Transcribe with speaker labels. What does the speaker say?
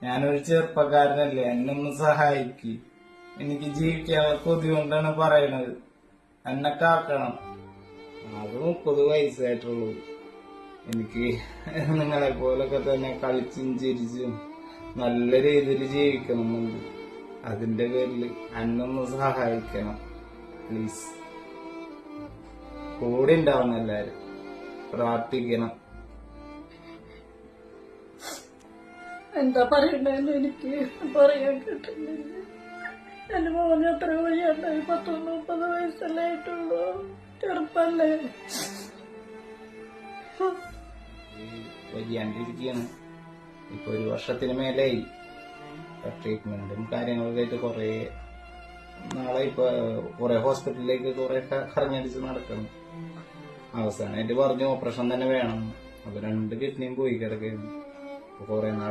Speaker 1: ഞാനൊരു ചെറുപ്പക്കാരനല്ലേ, എന്നെ ഒന്ന് സഹായിക്ക്. എനിക്ക് ജീവിക്കാൻ കൊതി കൊണ്ടാണ് പറയണത്. എന്നെ കാക്കണം. അത് 30 വയസ്സായിട്ടുള്ളൂ. എനിക്ക് നിങ്ങളെ പോലൊക്കെ തന്നെ കളിച്ചും ചിരിച്ചും നല്ല രീതിയിൽ ജീവിക്കണമെന്നുണ്ട്. അതിന്റെ പേരിൽ എന്നൊന്ന് സഹായിക്കണം പ്ലീസ്. കൂടെ ഉണ്ടാവണം, എല്ലാരും പ്രാർത്ഥിക്കണം.
Speaker 2: എന്താ പറയണ്ടെന്ന് എനിക്ക് പറയാൻ കിട്ടുന്നില്ല. എന്റെ മോന് അത്ര വയ്യാണ്ടായി. 30 വയസ്സല്ലേ ആയിട്ടുള്ളൂ. ചെറുപ്പല്ലേ.
Speaker 1: വയ്യാണ്ടിരിക്കുകയാണ്. ഇപ്പൊ 1 വർഷത്തിന് മേലായി. ട്രീറ്റ്മെന്റും കാര്യങ്ങളൊക്കെ ആയിട്ട് കുറെ നാളെ ഇപ്പൊ കുറെ ഹോസ്പിറ്റലിലേക്ക് കുറെ കറങ്ങടിച്ച് നടക്കണം. അവസാനമായിട്ട് പറഞ്ഞു ഓപ്പറേഷൻ തന്നെ വേണം. അപ്പൊ 2 കിഡ്നിയും പോയി കിടക്കുകയാണ്. കുറെ നാൾ